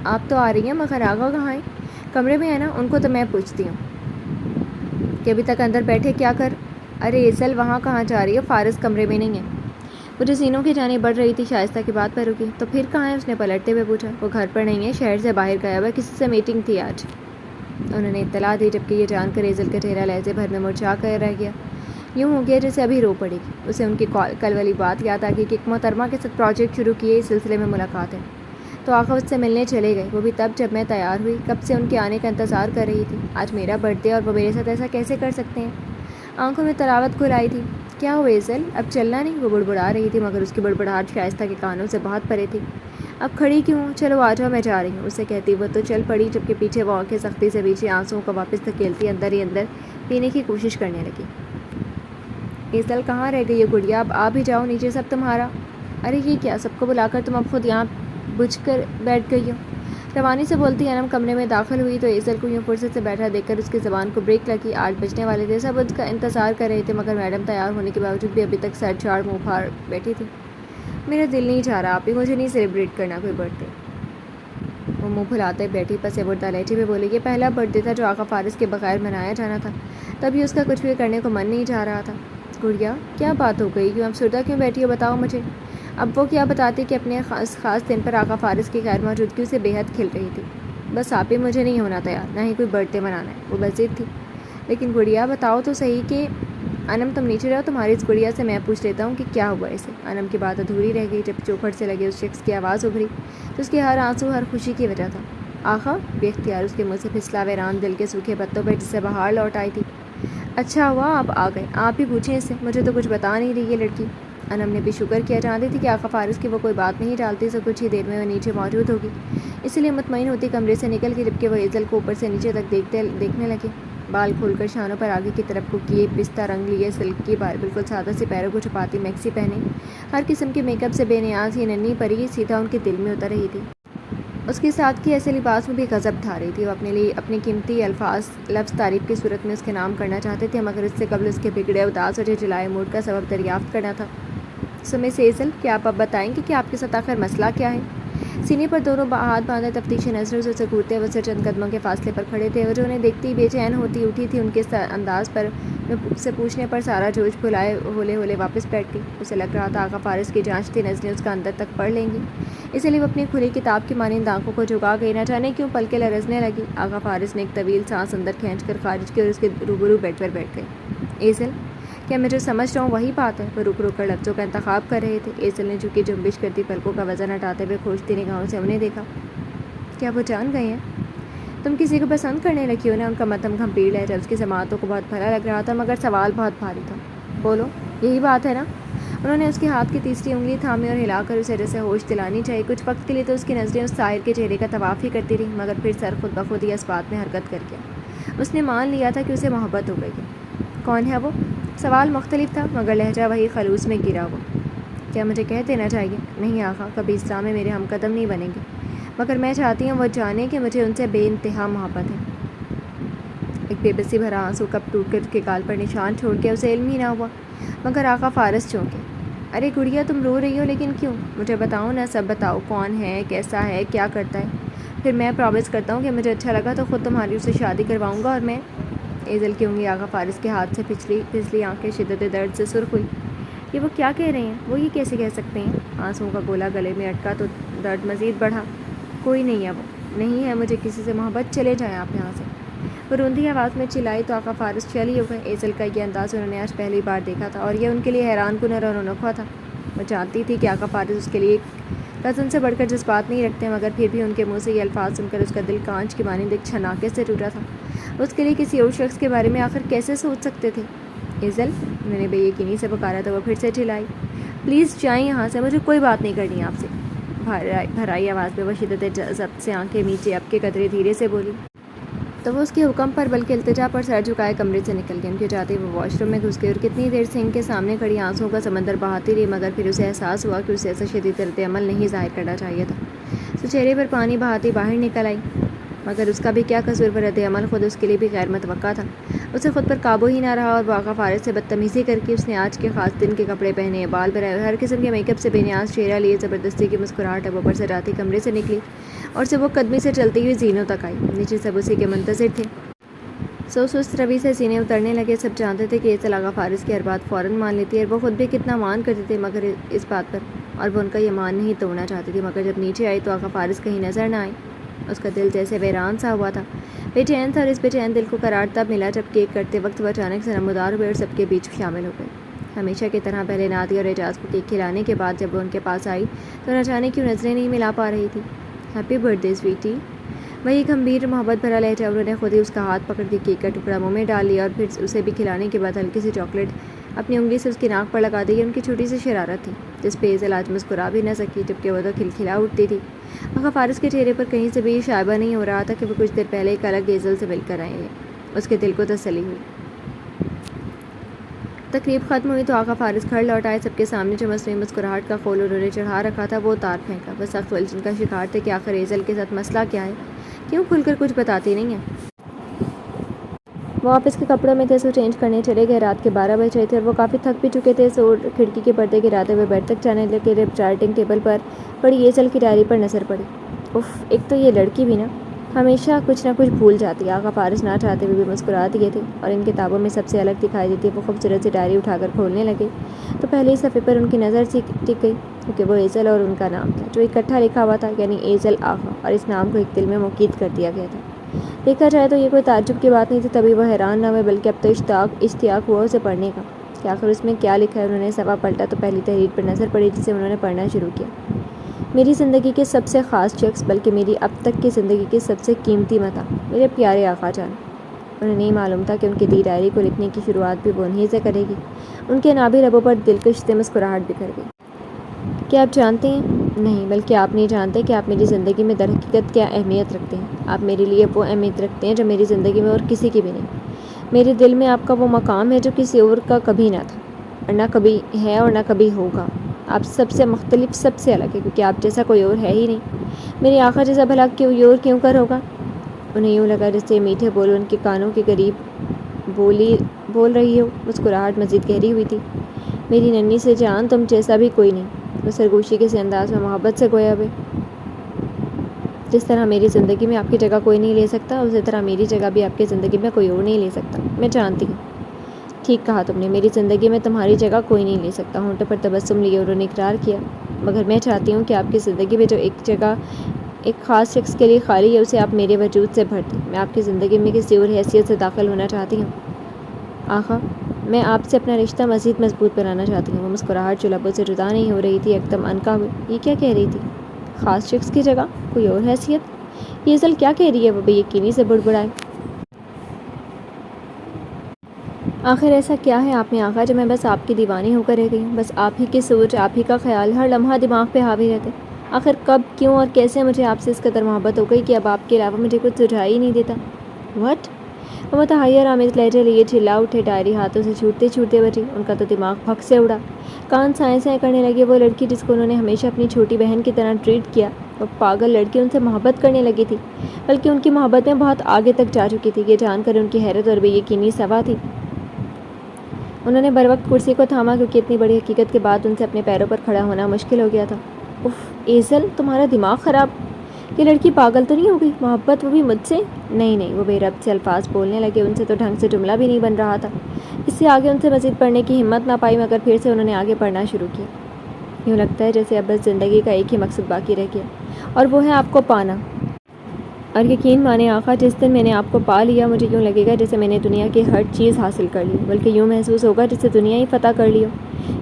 آپ تو آ رہی ہیں, مگر آقا کہاں ہیں؟ کمرے میں ہے نا, ان کو تو میں پوچھتی ہوں کہ ابھی تک اندر بیٹھے کیا کر. ارے ایزل وہاں کہاں جا رہی ہے, فارس کمرے میں نہیں ہے. وہ جو سینوں کی جانب بڑھ رہی تھی شائستہ کی بات پر رکی. تو پھر کہاں ہے؟ اس نے پلٹتے ہوئے پوچھا. وہ گھر پر نہیں ہے, شہر سے باہر گیا ہوا, کسی سے میٹنگ تھی آج. انہوں نے اطلاع دی, جبکہ یہ جان کر ایزل کا چہرہ لہجے بھر میں مرجھا کر رہ گیا. یوں ہو گیا جیسے ابھی رو پڑے گی. اسے ان کی کل والی بات یاد آ گئی کہ ایک محترمہ کے ساتھ پروجیکٹ شروع کیے, اس سلسلے میں ملاقات ہے. تو آقا اس سے ملنے چلے گئے, وہ بھی تب جب میں تیار ہوئی. کب سے ان کے آنے کا انتظار کر رہی تھی. آج میرا برتھ ڈے اور وہ میرے ساتھ ایسا کیسے کر سکتے ہیں؟ آنکھوں میں تراوت کھل آئی تھی. کیا ہو ایزل, اب چلنا نہیں؟ وہ بڑبڑا رہی تھی, مگر اس کی بڑبڑاہٹ شائستہ کے کانوں سے بہت پرے تھی. اب کھڑی کیوں ہوں, چلو آ جاؤ, میں جا رہی ہوں. اسے کہتی وہ تو چل پڑی, جبکہ پیچھے وہ آنکھیں سختی سے پیچھے آنسوؤں کو واپس دھکیلتی اندر ہی اندر پینے کی کوشش کرنے لگی. ایزل کہاں رہ گئی ہے گڑیا, اب آ بھی جاؤ, نیچے سب تمہارا. ارے یہ کیا, سب کو بلا کر تم اب خود یہاں بجھ کر بیٹھ گئی ہو؟ روانی سے بولتی انم کمرے میں داخل ہوئی تو ایزل کو یوں فرصت سے بیٹھا دیکھ کر اس کی زبان کو بریک لگی۔ 8 بجنے والے تھے، سب اس کا انتظار کر رہے تھے، مگر میڈم تیار ہونے کے باوجود بھی ابھی تک سر جھاڑ منہ پھاڑ بیٹھی تھی۔ میرا دل نہیں چاہ رہا آپی، مجھے نہیں سیلیبریٹ کرنا کوئی برتھ ڈے۔ وہ منہ پھلاتے بیٹھی پس مردہ لہجے میں بولی، یہ پہلا برتھ ڈے تھا جو آقا فارس کے بغیر منایا جانا تھا، تبھی اس کا کچھ بھی کرنے کو من نہیں چاہ رہا تھا۔ گڑیا کیا بات ہو گئی، کیوں افسردہ کیوں بیٹھی ہو، بتاؤ مجھے۔ اب وہ کیا بتاتی کہ اپنے خاص دن پر آقا فارس کی غیر موجودگی سے بے حد کھل رہی تھی۔ بس آپی مجھے نہیں ہونا تیار، نہ ہی کوئی برتھ ڈے منانا ہے، وہ بس ضد تھی۔ لیکن گڑیا بتاؤ تو صحیح کہ انم تم نیچے رہو، تمہاری اس گڑیا سے میں پوچھ لیتا ہوں کہ کیا ہوا اسے۔ انم کی بات ادھوری رہ گئی جب چوکھٹ سے لگے اس شخص کی آواز ابھری تو اس کے ہر آنسو ہر خوشی کی وجہ تھا۔ آقا بے اختیار اس کے منہ سے پھسلا ویران دل کے سوکھے پتوں پر جس سے بہار لوٹ آئی تھی۔ اچھا ہوا آپ آ گئے، آپ ہی پوچھیں اس سے، مجھے تو کچھ بتا نہیں رہی یہ لڑکی۔ انم نے بھی شکر کیا، جانتی تھی کہ آقا فارس کی وہ کوئی بات نہیں ٹالتی، تو کچھ ہی دیر میں وہ نیچے موجود ہوگی، اسی لیے مطمئن ہوتی کمرے سے نکل کے جبکہ وہ ایزل کو اوپر سے نیچے تک دیکھنے لگے۔ بال کھول کر شانوں پر آگے کی طرف کو کیے، پستہ رنگ لیے سلک کی بالکل سادہ سی پیروں کو چھپاتی میکسی پہنے، ہر قسم کے میک اپ سے بے نیاز ہی ننھی پری سیدھا ان کے دل میں اتر رہی تھی۔ اس کی سادگی ایسے لباس میں بھی غضب ڈھا رہی تھی۔ وہ اپنے لیے اپنے قیمتی لفظ تعریف کی صورت میں اس کے نام کرنا چاہتے تھے، مگر اس سے قبل اس کے بگڑے اداس اور جھجھلائے موڈ کا سبب دریافت کرنا تھا۔ سمے سے ایزل، کیا آپ اب بتائیں گے کہ آپ کے ساتھ آخر مسئلہ کیا ہے؟ سینے پر دونوں ہاتھ باندھے تفتیشی نظروں سے اسے گھورتے ہوئے سے چند قدموں کے فاصلے پر کھڑے تھے۔ وہ جو انہیں دیکھتی ہی بے چین ہوتی اٹھی تھی، ان کے انداز پر سے پوچھنے پر سارا جوش بھلائے ہولے ہولے واپس بیٹھ گئی۔ اسے لگ رہا تھا آقا فارس کی جانچتی نظریں اس کا اندر تک پڑھ لیں گی، اسی لیے وہ اپنی کھلی کتاب کی مانند آنکھوں کو جھکا گئی، نہ جانے کیوں پلکیں لرزنے لگی۔ آقا فارس نے ایک طویل سانس اندر کھینچ کر خارج کی اور اس کے روبرو بیڈ پر بیٹھ گئے۔ ایزل، کیا میں جو سمجھ رہا ہوں وہی بات ہے؟ وہ رک رک کر لفظوں کا انتخاب کر رہے تھے۔ ایزل نے جھکی جنبش کرتی پلکوں کا وزن ہٹاتے ہوئے کھوجتی نگاہوں سے انہیں دیکھا۔ کیا وہ جان گئے ہیں؟ تم کسی کو پسند کرنے لگی ہو نا؟ ان کا مدھم گھمبیر لہجہ اس کی سماعتوں کو بہت بھلا لگ رہا تھا، مگر سوال بہت بھاری تھا۔ بولو، یہی بات ہے نا؟ انہوں نے اس کے ہاتھ کی تیسری انگلی تھامی اور ہلا کر اسے جیسے ہوش دلانی چاہیے۔ کچھ وقت کے لیے تو اس کی نظریں اس ساحر کے چہرے کا طواف ہی کرتی رہی، مگر پھر سر خود بخود ہی اس بات میں حرکت کر گیا۔ اس نے مان لیا تھا کہ اسے محبت ہو گئی ہے۔ کون ہے وہ؟ سوال مختلف تھا، مگر لہجہ وہی خلوص میں گرا ہوا۔ کیا مجھے کہہ دینا چاہیے؟ نہیں آقا، کبھی اس راہ میں میرے ہم قدم نہیں بنیں گے، مگر میں چاہتی ہوں وہ جانے کہ مجھے ان سے بے انتہا محبت ہے۔ ایک بے بسی بھرا آنسو کب ٹوٹ کر اس کے گال پر نشان چھوڑ کے اسے علم ہی نہ ہوا، مگر آقا فارس چونکے۔ ارے گڑیا، تم رو رہی ہو لیکن کیوں؟ مجھے بتاؤ نا، سب بتاؤ، کون ہے، کیسا ہے، کیا کرتا ہے، پھر میں پرومس کرتا ہوں کہ مجھے اچھا لگا تو خود تمہاری اس سے شادی کرواؤں گا۔ اور میں ایزل کی انگلی آقا فارس کے ہاتھ سے پھسلی، آنکھیں شدت درد سے سرخ ہوئی۔ یہ وہ کیا کہہ رہے ہیں؟ وہ یہ کیسے کہہ سکتے ہیں؟ آنسوؤں کا گولا گلے میں اٹکا تو درد مزید بڑھا۔ کوئی نہیں ہے، وہ نہیں ہے مجھے کسی سے محبت، چلے جائیں آپ یہاں سے۔ وہ روندھی آواز میں چلائی تو آقا فارس چل ہی ہو گئے۔ ایزل کا یہ انداز انہوں نے آج پہلی بار دیکھا تھا اور یہ ان کے لیے حیران کن اور انوکھا تھا۔ وہ جانتی تھی کہ آقا فارس اس کے لیے کزن سے بڑھ کر جذبات نہیں رکھتے، مگر پھر بھی ان کے منہ سے یہ الفاظ سن کر اس کا دل کانچ کی مانند ایک چھناکے سے ٹوٹا تھا۔ اس کے لیے کسی اور شخص کے بارے میں آخر کیسے سوچ سکتے تھے؟ ایزل، انہوں نے بے یقینی سے پکارا تو وہ پھر سے چلائی۔ پلیز جائیں یہاں سے، مجھے کوئی بات نہیں کرنی آپ سے۔ بھرائی آواز میں وہ شدت ضبط سے آنکھیں نیچے اب کے قدرے دھیرے سے بولی تو وہ اس کے حکم پر بلکہ التجا پر سر جھکائے کمرے سے نکل گئے۔ ان کے جاتے وہ واش روم میں گھس گئے اور کتنی دیر سے ان کے سامنے کھڑی آنسوؤں کا سمندر بہاتی رہی، مگر پھر اسے احساس ہوا کہ اسے ایسا شدید رد عمل نہیں ظاہر کرنا چاہیے تھا۔ تو چہرے پر پانی بہاتی باہر نکل آئی، مگر اس کا بھی کیا قصور، پر رد عمل خود اس کے لیے بھی غیر متوقع تھا۔ اسے خود پر قابو ہی نہ رہا اور وہ آقا فارس سے بدتمیزی کر کے اس نے آج کے خاص دن کے کپڑے پہنے، بال بنائے اور ہر قسم کے میک اپ سے بے نیاز چہرہ لیے زبردستی کی مسکراہٹ اب اوپر سے جاتی کمرے سے نکلی اور سے وہ قدمی سے چلتی ہوئی زینوں تک آئی۔ نیچے سب اسی کے منتظر تھے۔ سست روی سے سینے اترنے لگے۔ سب جانتے تھے کہ ایزل آقا فارس کی ہر بات فوراً مان لیتی ہے اور وہ خود بھی کتنا مان کرتی تھی مگر اس بات پر، اور وہ ان کا یہ مان نہیں توڑنا چاہتی تھی، مگر جب نیچے آئی تو آقا فارس کہیں نظر نہ آئی۔ اس کا دل جیسے ویران سا ہوا تھا، بے چین تھا، اور اس بے چین دل کو قرار تب ملا جب کیک کرتے وقت وہ اچانک سے نمودار ہوئے اور سب کے بیچ شامل ہو گئے۔ ہمیشہ کی طرح پہلے نادی اور اعجاز کو کیک کھلانے کے بعد جب وہ ان کے پاس آئی تو نہ جانے کیوں نظریں نہیں ملا پا رہی تھی۔ ہیپی برتھ ڈے سویٹی، وہی گمبھیر محبت بھرا لہجہ۔ انہوں نے خود ہی اس کا ہاتھ پکڑ کے کیک کا ٹکڑا منہ میں ڈال لیا اور پھر اسے بھی کھلانے کے بعد ہلکی سی چاکلیٹ اپنی انگلی سے اس کی ناک پر لگا دی۔ یہ ان کی چھوٹی سی شرارت تھی جس پہ ایزل آج مسکرا بھی نہ سکی، جبکہ وہ تو کھلکھلا اٹھتی تھی۔ آقا فارس کے چہرے پر کہیں سے بھی یہ شائبہ نہیں ہو رہا تھا کہ وہ کچھ دیر پہلے ایک الگ ایزل سے مل کر آئے ہیں۔ اس کے دل کو تسلی ہوئی۔ تقریب ختم ہوئی تو آقا فارس گھر لوٹ آئے. سب کے سامنے جو مصنوعی مسکراہٹ کا خول انہوں نے چڑھا رکھا تھا وہ اتار پھینکا. وہ سخت الجھن کا شکار تھے کہ آخر ایزل کے ساتھ مسئلہ کیا ہے، کیوں کھل کر کچھ بتاتی نہیں ہے. وہ آفس کے کپڑوں میں تھے سو چینج کرنے چلے گئے. رات کے 12 بج رہے تھے اور وہ کافی تھک بھی چکے تھے سو کھڑکی کے پردے گراتے ہوئے بیڈ تک جانے لگے. رائٹنگ ٹیبل پر پڑی ایزل کی ڈائری پر نظر پڑی. اف، ایک تو یہ لڑکی بھی نا ہمیشہ کچھ نہ کچھ بھول جاتی ہے. آقا فارس نہ چاہتے ہوئے بھی مسکرا دیے تھے اور ان کتابوں میں سب سے الگ دکھائی دیتی ہے. وہ خوبصورت سی ڈائری اٹھا کر کھولنے لگے تو پہلے ہی صفحے پر ان کی نظر ٹک گئی کیونکہ وہ ایزل اور ان کا نام تھا جو اکٹھا لکھا ہوا تھا، یعنی ایزل آقا، اور اس نام کو ایک دل میں مقید کر دیا گیا تھا. دیکھا جائے تو یہ کوئی تعجب کی بات نہیں تھی. تبھی وہ حیران نہ ہوئے بلکہ اب تو اشتیاق ہوا اسے پڑھنے کا کہ آخر اس میں کیا لکھا ہے. انہوں نے صفحہ پلٹا تو پہلی تحریر پر نظر پڑی جسے انہوں نے پڑھنا شروع کیا. میری زندگی کے سب سے خاص شخص، بلکہ میری اب تک کی زندگی کے سب سے قیمتی متاع، میرے پیارے آقا جان. انہیں نہیں معلوم تھا کہ ان کی دی ڈائری کو لکھنے کی شروعات بھی وہ انہیں سے کرے گی. ان کے نابی لبوں پر دلکش سے مسکراہٹ بکھر گئی. کیا آپ جانتے ہیں؟ نہیں، بلکہ آپ نہیں جانتے کہ آپ میری زندگی میں در حقیقت کیا اہمیت رکھتے ہیں. آپ میرے لیے وہ اہمیت رکھتے ہیں جو میری زندگی میں اور کسی کی بھی نہیں. میرے دل میں آپ کا وہ مقام ہے جو کسی اور کا کبھی نہ تھا اور نہ کبھی ہے اور نہ کبھی ہوگا. آپ سب سے مختلف، سب سے الگ ہے، کیونکہ آپ جیسا کوئی اور ہے ہی نہیں. میرے آقا جیسا بھلا کوئی اور کیوں کر ہوگا؟ انہیں یوں لگا جیسے میٹھے بول ان کے کانوں کے قریب بول رہی ہو. مسکراہٹ مزید گہری ہوئی تھی. میری ننھی سے جان، تم جیسا بھی کوئی نہیں. وہ سرگوشی کے سے انداز میں محبت سے گویا ہوئے. جس طرح میری زندگی میں آپ کی جگہ کوئی نہیں لے سکتا، اسی طرح میری جگہ بھی آپ کی زندگی میں کوئی اور نہیں لے سکتا. میں جانتی ہوں. ٹھیک کہا تم نے، میری زندگی میں تمہاری جگہ کوئی نہیں لے سکتا. ہونٹوں پر تبسم لیے انہوں نے اقرار کیا. مگر میں چاہتی ہوں کہ آپ کی زندگی میں جو ایک جگہ ایک خاص شخص کے لیے خالی ہے اسے آپ میرے وجود سے بھر دیں. میں آپ کی زندگی میں کسی اور حیثیت سے داخل ہونا چاہتی ہوں. آقا، میں آپ سے اپنا رشتہ مزید مضبوط بنانا چاہتی ہوں. وہ مسکراہٹ جو لبوں سے جدا نہیں ہو رہی تھی ایک دم عنقا ہوئی. یہ کیا کہہ رہی تھی؟ خاص شخص کی جگہ کوئی اور حیثیت؟ یہ ایزل کیا کہہ رہی ہے؟ وہ بے یقینی سے بڑبڑائے. آخر ایسا کیا ہے آپ میں آقا جو میں بس آپ کی دیوانی ہو کر رہ گئی ہوں؟ بس آپ ہی کی سوچ، آپ ہی کا خیال ہر لمحہ دماغ پہ حاوی رہتے. آخر کب، کیوں اور کیسے مجھے آپ سے اس قدر محبت ہو گئی کہ اب آپ کے علاوہ مجھے کچھ سجھائی ہی نہیں دیتا؟ وٹ؟ وہ متحیر آمیز لہجے لیے چلا اٹھے. ڈائری ہاتھوں سے چھوٹتے چھوٹتے بچی. ان کا تو دماغ پھک سے اڑا. کان سائیں سائیں کرنے لگے. وہ لڑکی جس کو انہوں نے ہمیشہ اپنی چھوٹی بہن کی طرح ٹریٹ کیا، وہ پاگل لڑکی ان سے محبت کرنے لگی تھی، بلکہ ان کی محبت میں بہت آگے تک جا چکی تھی. یہ جان کر ان کی حیرت اور بے یقینی سوا تھی. انہوں نے بروقت کرسی کو تھاما کیونکہ اتنی بڑی حقیقت کے بعد ان سے اپنے پیروں پر کھڑا ہونا مشکل ہو گیا تھا. اف ایزل، تمہارا دماغ خراب. یہ لڑکی پاگل تو نہیں ہو گئی؟ محبت، وہ بھی مجھ سے؟ نہیں نہیں. وہ بے ربط سے الفاظ بولنے لگے. ان سے تو ڈھنگ سے جملہ بھی نہیں بن رہا تھا. اس سے آگے ان سے مزید پڑھنے کی ہمت نہ پائی مگر پھر سے انہوں نے آگے پڑھنا شروع کیا. یوں لگتا ہے جیسے اب بس زندگی کا ایک ہی مقصد باقی رہ گیا اور وہ ہے آپ کو پانا. اور یقین مانیں آقا، جس دن میں نے آپ کو پا لیا مجھے یوں لگے گا جیسے میں نے دنیا کی ہر چیز حاصل کر لی، بلکہ یوں محسوس ہوگا جیسے دنیا ہی فتح کر لی ہو،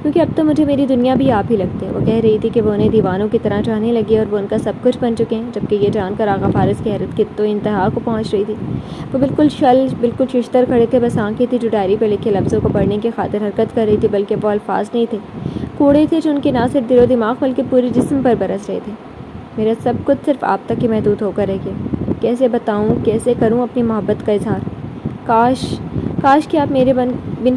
کیونکہ اب تو مجھے میری دنیا بھی آپ ہی لگتے ہیں. وہ کہہ رہی تھی کہ وہ انہیں دیوانوں کی طرح چاہنے لگی اور وہ ان کا سب کچھ بن چکے ہیں. جبکہ یہ جان کر آقا فارس کی حیرت کی تو انتہا کو پہنچ رہی تھی. وہ بالکل ششتر کھڑے تھے. بس آنکھیں تھی جو ڈائری پہ لکھے لفظوں کو پڑھنے کی خاطر حرکت کر رہی تھی، بلکہ وہ الفاظ نہیں تھے، کوڑے تھے جو ان کے نہ صرف دل و دماغ بلکہ پورے جسم پر برس رہے تھے. میرا سب کچھ صرف آپ تک ہی محدود ہو کر رہ گیا. کیسے بتاؤں، کیسے کروں اپنی محبت کا اظہار؟ کاش کہ آپ میرے بن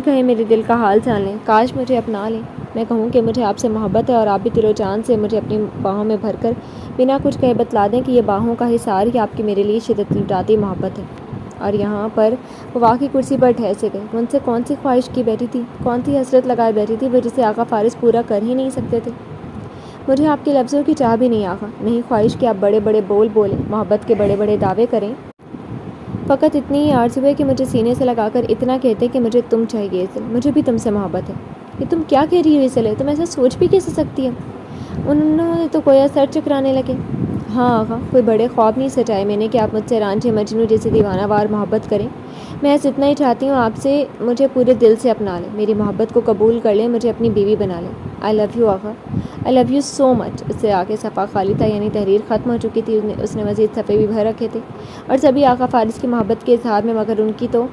کہے میرے دل کا حال جان لیں. کاش مجھے اپنا لیں. میں کہوں کہ مجھے آپ سے محبت ہے اور آپ بھی دل و جان سے مجھے اپنی باہوں میں بھر کر بنا کچھ کہے بتلا دیں کہ یہ باہوں کا حصار ہی آپ کی میرے لیے شدت لٹاتی محبت ہے. اور یہاں پر وہ واقعی کرسی پر ٹھہر گئے. ان سے کون سی خواہش کی بیٹھی تھی، کون سی حسرت لگائے بیٹھی تھی وہ جسے آقا فارس پورا کر ہی نہیں سکتے تھے. مجھے آپ کے لفظوں کی چاہ بھی نہیں آقا. نہیں خواہش کہ آپ بڑے بڑے بول بولیں، محبت کے بڑے بڑے دعوے کریں. فقط اتنی ہی آرزو ہے کہ مجھے سینے سے لگا کر اتنا کہتے کہ مجھے تم چاہیے ایزل، مجھے بھی تم سے محبت ہے. یہ تم کیا کہہ رہی ہو ایزل؟ ہے تم ایسا سوچ بھی کیسے سکتی ہے؟ انہوں نے تو گویا سر چکرانے لگے. ہاں آقا، کوئی بڑے خواب نہیں سجائے میں نے کہ آپ مجھ سے رانجھے مجنوں جیسے دیوانہ وار محبت کریں. میں ایسا اتنا ہی چاہتی ہوں آپ سے مجھے پورے دل سے اپنا لیں، میری محبت کو قبول کر لیں، مجھے اپنی بیوی بنا لیں. آئی لو یو آقا، آئی لو یو سو مچ. اس سے آگے صفحہ خالی تھا، یعنی تحریر ختم ہو چکی تھی. اس نے مزید صفحے بھی بھر رکھے تھے اور سبھی آقا فارس کی محبت کے اظہار میں، مگر ان کی تو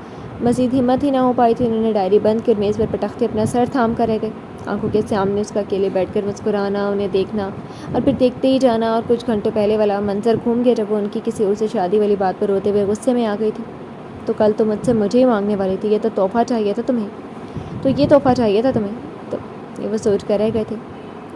مزید ہمت ہی نہ ہو پائی تھی. انہوں نے ڈائری بند کر میز پر پٹختے اپنا سر تھام کر رہ گئے. آنکھوں کے سامنے اس کا اکیلے بیٹھ کر مسکرانا، انہیں دیکھنا اور پھر دیکھتے ہی جانا، اور کچھ گھنٹوں پہلے والا منظر گھوم گیا جب وہ ان کی کسی اور سے شادی والی بات پر روتے ہوئے غصے میں آ گئی تھی. تو کل تو مجھ سے مجھے ہی مانگنے والی تھی، یہ تو تحفہ چاہیے تھا تمہیں. تو یہ تحفہ چاہیے تھا تمہیں؟ تو یہ وہ سوچ کر رہ گئے تھے۔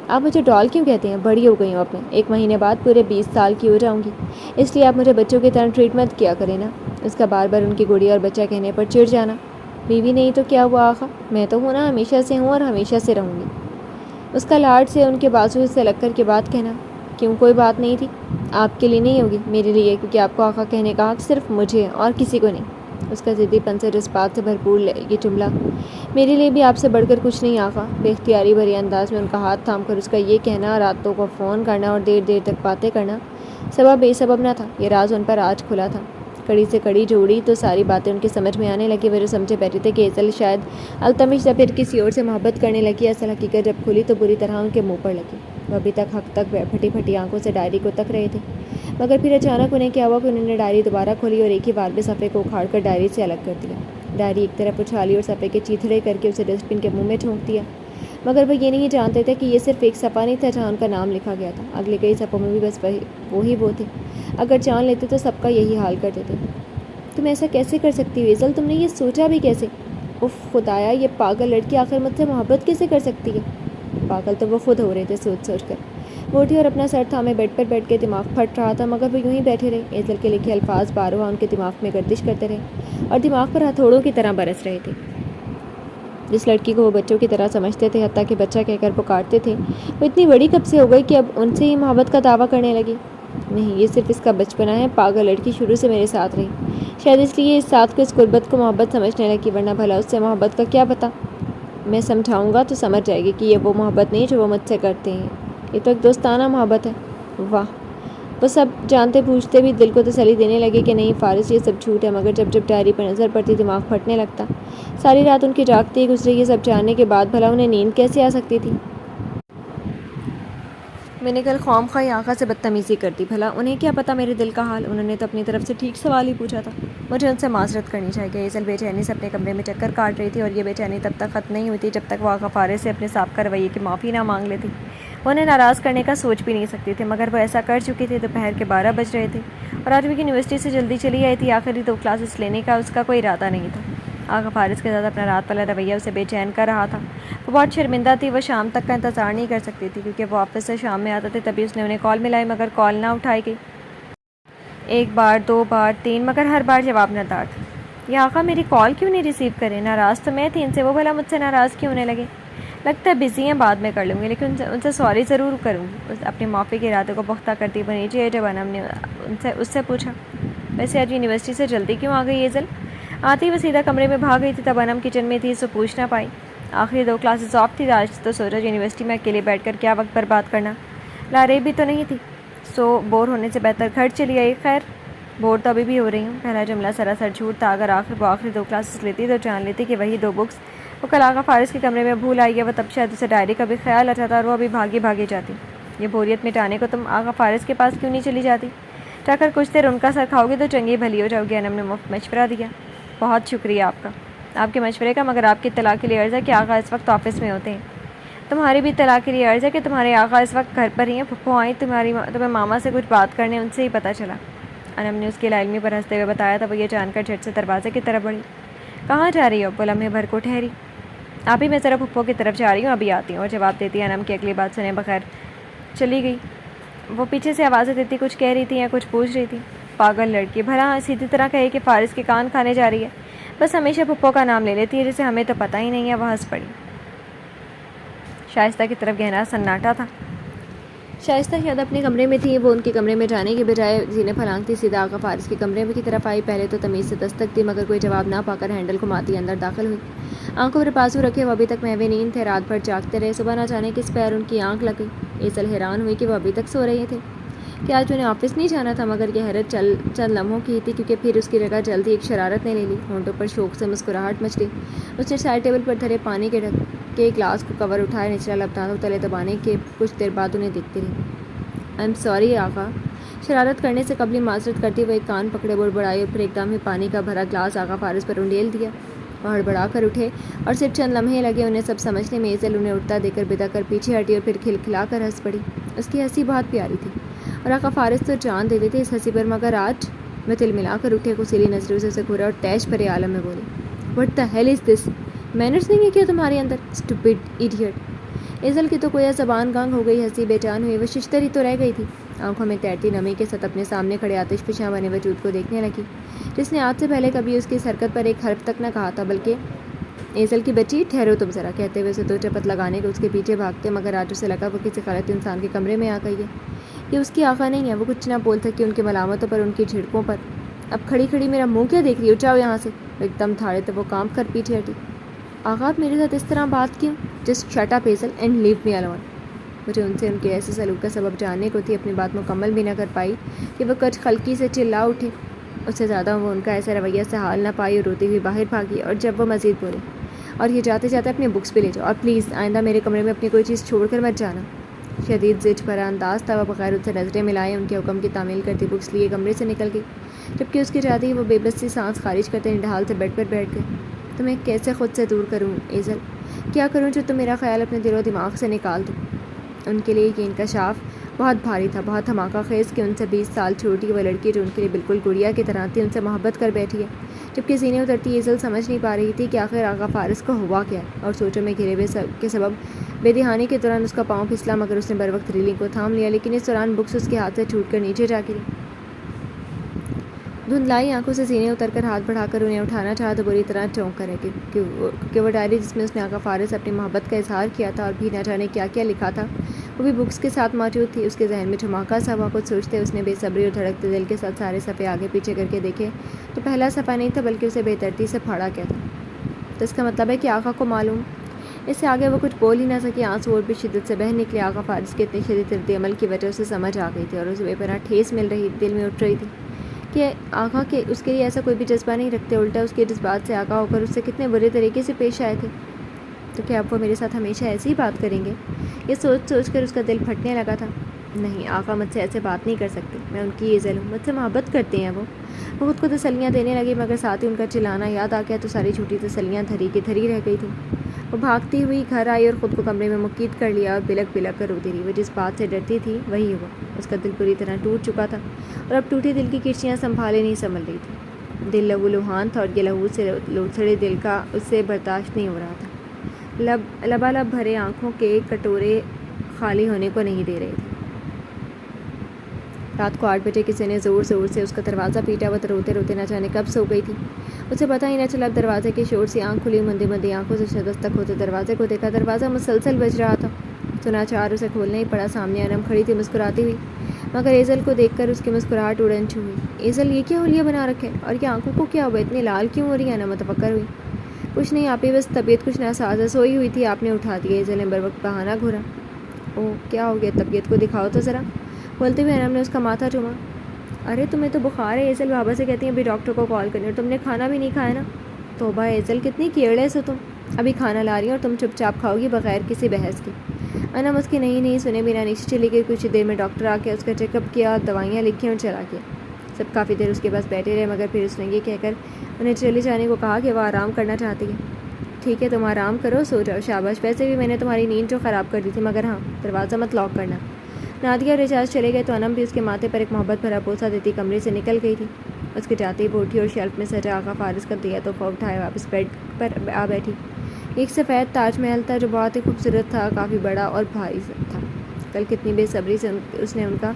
آپ مجھے ڈال کیوں کہتے ہیں؟ بڑی ہو گئی ہوں اب میں، 1 مہینے بعد پورے 20 سال کی ہو جاؤں گی، اس لیے آپ مجھے بچوں کی طرح ٹریٹ مت کیا کریں نا۔ اس کا بار بار ان کی گڑیا اور بچہ کہنے پر چڑ جانا۔ بیوی نہیں تو کیا ہوا آقا، میں تو ہوں نا، ہمیشہ سے ہوں اور ہمیشہ سے رہوں گی۔ اس کا لاڈ سے ان کے بازو سے لگ کر کے بات کہنا۔ کیوں کوئی بات نہیں تھی؟ آپ کے لیے نہیں ہوگی، میرے لیے، کیونکہ آپ کو آقا کہنے کا حق صرف مجھے اور کسی کو نہیں۔ اس کا ضدی پن سے جذبات سے بھرپور یہ جملہ، میرے لیے بھی آپ سے بڑھ کر کچھ نہیں آقا، بے اختیاری بھرے انداز میں ان کا ہاتھ تھام کر اس کا یہ کہنا، راتوں کو فون کرنا اور دیر دیر تک باتیں کرنا سبب بے سبب نہ تھا۔ یہ راز ان پر آج کھلا تھا۔ کڑی سے کڑی جوڑی تو ساری باتیں ان کے سمجھ میں آنے لگی۔ وہ جو سمجھے بیٹھے تھے کہ ایزل شاید التمش یا پھر کسی اور سے محبت کرنے لگی، اصل حقیقت جب کھلی تو بری طرح ان کے منہ پر لگی۔ وہ ابھی تک حق تک پھٹی پھٹی آنکھوں سے ڈائری کو تک رہے تھے، مگر پھر اچانک انہیں کیا ہوا کہ انہوں نے ڈائری دوبارہ کھولی اور ایک ہی بار میں صفحے کو اکھاڑ کر ڈائری سے الگ کر دیا۔ ڈائری ایک طرف اچھالی اور صفحے کے چیتھڑے کر کے اسے ڈسٹ بن کے منہ میں ٹھونک دیا۔ مگر وہ یہ نہیں جانتے تھے کہ یہ صرف ایک صفحہ نہیں تھا جہاں ان کا نام لکھا گیا تھا، اگلے کئی صفحوں میں بھی بس وہی وہ تھے۔ اگر جان لیتے تو سب کا یہی حال کر دیتے۔ تم ایسا کیسے کر سکتی ہو ایزل؟ تم نے یہ سوچا بھی کیسے؟ اف خدایا، یہ پاگل لڑکی آخر مجھ سے محبت کیسے کر سکتی ہے؟ پاگل تو وہ خود ہو رہے تھے سوچ سوچ کر۔ وہ اٹھی اور اپنا سر تھامے بیڈ پر بیٹھ کے دماغ پھٹ رہا تھا، مگر وہ یوں ہی بیٹھے رہے۔ ایزل کے لکھے الفاظ بارہا ان کے دماغ میں گردش کرتے رہے اور دماغ پر ہتھوڑوں کی طرح برس رہے تھے۔ جس لڑکی کو وہ بچوں کی طرح سمجھتے تھے، حتیٰ کہ بچہ کہہ کر پکارتے تھے، وہ اتنی بڑی کب سے ہو گئی کہ اب ان سے ہی محبت کا دعویٰ کرنے لگی؟ نہیں، یہ صرف اس کا بچپنا ہے۔ پاگل لڑکی شروع سے میرے ساتھ رہی، شاید اس لیے اس ساتھ کو، اس قربت کو محبت سمجھنے لگی، ورنہ بھلا اس سے محبت کا کیا پتہ؟ میں سمجھاؤں گا تو سمجھ جائے گی کہ یہ وہ محبت نہیں جو وہ مجھ سے کرتے ہیں، یہ تو ایک دوستانہ محبت ہے۔ واہ! وہ سب جانتے بوجھتے بھی دل کو تسلی دینے لگے کہ نہیں فارس، یہ سب جھوٹ ہے، مگر جب جب ڈائری پر نظر پڑتی دماغ پھٹنے لگتا۔ ساری رات ان کی جاگتی ہی گزری، یہ سب جاننے کے بعد بھلا انہیں نیند کیسے آ سکتی تھی؟ میں نے کل خواہ مخواہ آقا سے بدتمیزی کر دی، بھلا انہیں کیا پتہ میرے دل کا حال؟ انہوں نے تو اپنی طرف سے ٹھیک سوال ہی پوچھا تھا۔ مجھے ان سے معذرت کرنی چاہیے۔ ایزل بے چینی سے اپنے کمرے میں چکر کاٹ رہی تھی، اور یہ بے چینی تب تک ختم نہیں ہوئی تھی جب تک وہ آقا فارس سے اپنے سابقہ رویے کی معافی نہ مانگ لیتی۔ وہ انہیں ناراض کرنے کا سوچ بھی نہیں سکتی تھی، مگر وہ ایسا کر چکی تھی۔ دوپہر کے 12 بج رہے تھے اور آج وہ یونیورسٹی سے جلدی چلی آئی تھی۔ آخری 2 کلاسز لینے کا اس کا کوئی ارادہ نہیں تھا۔ آقا فارس کے ساتھ اپنا رات والا رویہ اسے بے چین کر رہا تھا۔ وہ بہت شرمندہ تھی۔ وہ شام تک کا انتظار نہیں کر سکتی تھی، کیونکہ وہ آفس سے شام میں آتے تھے، تبھی اس نے انہیں کال ملائی، مگر کال نہ اٹھائی گئی۔ 1 بار 2 بار 3، مگر ہر بار جواب ندار تھا۔ یہ آقا میری کال کیوں نہیں ریسیو کرے؟ ناراض تو میں تھی ان سے، وہ بھلا مجھ سے ناراض کیوں ہونے لگے؟ لگتا ہے بزی ہیں، بعد میں کر لوں گی، لیکن ان سے سوری ضرور کروں گی۔ اپنی معافی کے ارادے کو پختہ کرتی وہ نیچے جب انم نے اس سے پوچھا، ویسے آج یونیورسٹی سے جلدی کیوں آ گئی ایزل؟ آتی وہ سیدھا کمرے میں بھاگ گئی تھی، تب انم کچن میں تھی، سو پوچھ نہ پائی۔ آخری 2 کلاسز آف تھی آج، تو سوچا یونیورسٹی میں اکیلے بیٹھ کر کیا وقت برباد کرنا، لارے بھی تو نہیں تھی، سو بور ہونے سے بہتر گھر چلی آئی۔ خیر، بور تو ابھی بھی ہو رہی ہوں۔ پہلا جملہ سراسر جھوٹ تھا۔ اگر وہ آخری 2 کلاسز لیتی تو جان لیتی کہ وہی 2 بکس وہ کل آقا فارس کے کمرے میں بھول آئی ہے۔ وہ تب شاید اسے ڈائری کا بھی خیال آ جاتا اور وہ ابھی بھاگی جاتی۔ یہ بوریت مٹانے کو تم آقا فارس کے پاس کیوں نہیں چلی جاتی؟ جا کر کچھ دیر ان کا سر کھاؤ گی تو چنگی بھلی ہو جاؤ گی۔ انم نے مفت مشورہ دیا۔ بہت شکریہ آپ کا، آپ کے مشورے کا، مگر آپ کی اطلاع کے لیے عرض ہے کہ آقا اس وقت آفس میں ہوتے ہیں۔ تمہاری بھی اطلاع کے لیے عرض ہے کہ تمہارے آقا اس وقت گھر پر ہی ہیں۔ پھپھو آئیں تمہیں ماما سے کچھ بات کرنے، ان سے ہی پتہ چلا۔ انم نے اس کی لاعلمی پر ہنستے ہوئے بتایا تھا۔ وہ یہ جان کر جھٹ سے دروازے کی طرف بڑھی۔ کہاں جا رہی ہو؟ وہ لمحے بھر کو ٹھہری۔ آپ ہی، میں ذرا پھپھو کی طرف جا رہی ہوں، ابھی آتی ہوں، اور جواب دیتی انم کی اگلی بات سنے بغیر چلی گئی۔ وہ پیچھے سے آوازیں دیتی کچھ کہہ رہی تھی یا کچھ پوچھ رہی تھی۔ پاگل لڑکی، بھلا سیدھی طرح کہے کہ فارس کے کان کھانے جا رہی ہے، بس ہمیشہ پھپھو کا نام لے لیتی ہے، جسے ہمیں تو پتہ ہی نہیں ہے۔ وہ ہنس پڑی۔ شائستہ کی طرف گہرا سناٹا تھا۔ شائستہ شاید اپنے کمرے میں تھی۔ وہ ان کے کمرے میں جانے کے بجائے زینے پھلانگتی سیدھا آقا فارس کے کمرے کی طرف آئی۔ پہلے تو تمیز سے دستک دی، مگر کوئی جواب نہ پا کر ہینڈل گھماتی اندر داخل ہوئی۔ آنکھوں پر بازو رکھے وہ ابھی تک محو نیند تھے، رات بھر جاگتے رہے۔ صبح نہ جانے کس پیر ان کی آنکھ لگ گئی۔ ایزل حیران ہوئی کہ وہ ابھی تک سو رہے تھے، کہ آج انہیں آفس نہیں جانا تھا، مگر یہ حیرت چند لمحوں کی ہی تھی، کیونکہ پھر اس کی جگہ جلدی ایک شرارت نے لے لی۔ ہونٹوں پر شوق سے مسکراہٹ مچ گئی۔ اس نے سائڈ ٹیبل پر دھرے پانی کے ڈھک کے گلاس کو کور اٹھائے، نچلا لب دانتوں تلے دبانے کے کچھ دیر بعد انہیں دیکھتی رہی۔ آئی ایم سوری آقا۔ شرارت کرنے سے قبل معذرت کرتی وہ ایک کان پکڑے بڑبڑائی، اور پھر ایک دم ہی پانی کا بھرا گلاس آقا فارس پر انڈیل دیا۔ وہ ہڑبڑا کر اٹھے اور صرف چند لمحے لگے انہیں سب سمجھنے میں۔ ایزل انہیں اٹھتا دے کر بدا کر پیچھے ہٹی اور پھر کھلکھلا کر ہنس پڑی۔ اس کی ہنسی بہت پیاری تھی اور آقا فارس تو جان دیتے تھے اس ہنسی پر، مگر آج وہ تل ملا کر اٹھے، کسیلی نظروں سے اسے گھورا اور تیش بھرے عالم میں بولے، "What the hell is this؟ Manners نہیں ہے کیا تمہارے اندر؟ Stupid idiot. ایزل کی تو کویا زبان گانگ ہو گئی، ہنسی بے جان ہوئی، وہ ششتر ہی تو رہ گئی تھی۔ آنکھوں میں تیرتی نمی کے ساتھ اپنے سامنے کھڑے آتش فشاں بنے وجود کو دیکھنے لگی، جس نے آج سے پہلے کبھی اس کی حرکت پر ایک حرف تک نہ کہا تھا، بلکہ ایزل کی بچی ٹھہرو تم ذرا، کہتے ہوئے اسے دو چپت لگانے کو اس کے پیچھے بھاگتے، مگر آج اسے لگا وہ کسی غلط انسان کے کمرے میں آ گئی ہے۔ یہ اس کی آقا نہیں ہے۔ وہ کچھ نہ بول سکی ان کی ملامتوں پر، ان کی جھڑکوں پر۔ اب کھڑی کھڑی میرا منہ کیا دیکھ رہی ہو؟ جاؤ یہاں سے۔ وہ ایک دم تھاڑے تو وہ کانپ کر پیچھے ہٹی۔ آقا آپ میرے ساتھ اس طرح بات کیوں؟ Just shut up Ezel and leave me alone. مجھے ان سے ان کے ایسے سلوک کا سبب جاننے کو تھی۔ اپنی بات مکمل بھی نہ کر پائی کہ وہ کچھ خلقی سے چلا اٹھے۔ اس سے زیادہ وہ ان کا ایسا رویہ سے حال نہ پائی اور روتی ہوئی باہر بھاگی۔ اور جب وہ مزید بولے، اور یہ جاتے جاتے اپنے بکس بھی لے جاؤ، اور پلیز آئندہ میرے کمرے میں اپنی کوئی چیز چھوڑ کر مت جانا۔ شدید زج بھرا انداز تھا۔ وہ بغیر ان سے نظریں ملائے ان کے حکم کی تعمیل کرتی بکس لیے کمرے سے نکل گئی، جبکہ اس کے جاتے ہی وہ بے بس سی سانس خارج کرتے نڈال سے بیڈ پر بیٹھ گئے۔ تمہیں کیسے خود سے دور کروں ایزل؟ کیا کروں جو تم میرا خیال اپنے دل و دماغ سے نکال دو؟ ان کے لیے یہ انکشاف بہت بھاری تھا، بہت دھماکہ خیز کہ ان سے 20 سال چھوٹی وہ لڑکی جو ان کے لیے بالکل گڑیا کی طرح تھی، ان سے محبت کر بیٹھی ہے۔ جبکہ سینے اترتی ایزل سمجھ نہیں پا رہی تھی کہ آخر آغا فارس کو ہوا کیا ہے، اور سوچوں میں گھرے ہوئے کے سبب بے دہانی کے دوران اس کا پاؤں پھسلا، مگر اس نے بر وقت ریلنگ کو تھام لیا، لیکن اس دوران بکس اس کے ہاتھ سے چھوٹ کر نیچے جا گری۔ دھندلائی آنکھوں سے سینے اتر کر ہاتھ بڑھا کر انہیں اٹھانا چاہا تو بری طرح چونک کر رہ گئی، کہ وہ ڈائری جس میں اس نے آغا فارس سے اپنی محبت کا اظہار کیا تھا اور بھی نہ جانے کیا کیا لکھا تھا، وہ بھی بکس کے ساتھ موجود تھی۔ اس کے ذہن میں جھماکا سا ہوا۔ کچھ سوچتے اس نے بے صبری اور دھڑکتے دل کے ساتھ سارے صفحے آگے پیچھے کر کے دیکھے تو پہلا صفحہ نہیں تھا، بلکہ اسے بے ترتیب سے پھاڑا کیا تھا۔ تو اس کا مطلب ہے کہ آقا کو معلوم۔ اس سے آگے وہ کچھ بول ہی نہ سکی۔ آنسو اور بھی شدت سے بہہ نکلے۔ آغا فارس کے اتنی شدید رد عمل کی وجہ اسے سمجھ آ گئی تھی، اور اسے بے پناہ ٹھیس دل میں اٹھ رہی تھی کہ آقا کے اس کے لیے ایسا کوئی بھی جذبہ نہیں رکھتے، الٹا اس کے جذبات سے آگاہ ہو کر اس سے کتنے برے طریقے سے پیش آئے تھے۔ تو کیا اب وہ میرے ساتھ ہمیشہ ایسی ہی بات کریں گے؟ یہ سوچ سوچ کر اس کا دل پھٹنے لگا تھا۔ نہیں، آقا مجھ سے ایسے بات نہیں کر سکتے، میں ان کی ایزل ہوں، مجھ سے محبت کرتے ہیں وہ خود کو تسلیاں دینے لگی، مگر ساتھ ہی ان کا چلانا یاد آ گیا تو ساری جھوٹی تسلیاں دھری کی دھری رہ گئی تھیں۔ وہ بھاگتی ہوئی گھر آئی اور خود کو کمرے میں مقید کر لیا اور بلک بلک کر روتی رہی۔ وہ جس بات سے ڈرتی تھی وہی ہوا۔ اس کا دل پوری طرح ٹوٹ چکا تھا، اور اب ٹوٹے دل کی کرچیاں سنبھالے نہیں سنبھل رہی تھی۔ دل لہو لوہان تھا، اور یہ لہو سے لوتھڑے دل کا اس سے برداشت نہیں ہو رہا تھا۔ لبالب بھرے آنکھوں کے کٹورے خالی ہونے کو نہیں دے رہے تھے۔ رات کو 8 بجے کسی نے زور زور سے اس کا دروازہ پیٹا۔ وہ روتے روتے نہ جانے کب سو گئی تھی، اسے پتہ ہی نہ چلا۔ اب دروازے کے شور سے آنکھ کھلی، مندی مندی آنکھوں سے دستک ہوتے دروازے کو دیکھا۔ دروازہ مسلسل بج رہا تھا، تو ناچار اسے کھولنا ہی پڑا۔ سامنے انم کھڑی تھی مسکراتی ہوئی، مگر ایزل کو دیکھ کر اس کی مسکراہٹ اڑن چھو ہوئی۔ ایزل، یہ کیا حلیہ بنا رکھے، اور یہ آنکھوں کو کیا ہوا؟ اتنی لال کیوں ہو رہی ہے؟ انم متفکر ہوئی۔ کچھ نہیں آپی، بس طبیعت کچھ ناساز ہے، سوئی ہوئی تھی، آپ نے اٹھا دیا۔ ایزل نے بر وقت بہانہ گھورا۔ اوہ، کیا ہو گیا؟ طبیعت کو دکھاؤ تو ذرا۔ بولتے ہوئے انم نے اس کا ماتھا چوما۔ ارے تمہیں تو بخار ہے ایزل، بابا سے کہتی ہیں ابھی ڈاکٹر کو کال کرنے، اور تم نے کھانا بھی نہیں کھایا نا؟ توبہ ایزل، کتنی کیئرلیس ہو تم۔ ابھی کھانا لا رہی ہیں اور تم چپ چاپ کھاؤ گی بغیر کسی بحث کے۔ انم اس کی نہیں سنے بنا نیچے چلی گئی۔ کچھ دیر میں ڈاکٹر آ کے اس کا چیک اپ کیا، دوائیاں لکھی اور چلا گیا۔ سب کافی دیر اس کے پاس بیٹھے رہے، مگر پھر اس نے یہ کہہ کر انہیں چلے جانے کو کہا کہ وہ آرام کرنا چاہتی ہے۔ ٹھیک ہے، تم آرام کرو، سو جاؤ، شاباش۔ ویسے بھی میں نے تمہاری نیند جو خراب کر دی تھی، مگر ہاں، دروازہ مت لاک کرنا۔ نادیہ اور اعجاز چلے گئے تو انم بھی اس کے ماتھے پر ایک محبت بھرا بوسہ دیتی کمرے سے نکل گئی تھی۔ اس کے جاتے ہی وہ اٹھی اور شیلف میں سجا آغا فارس کا دیا تحفہ اٹھائے واپس بیڈ پر آ بیٹھی۔ ایک سفید تاج محل تھا جو بہت ہی خوبصورت تھا، کافی بڑا اور بھاری تھا۔ کل کتنی بے صبری سے اس نے ان کا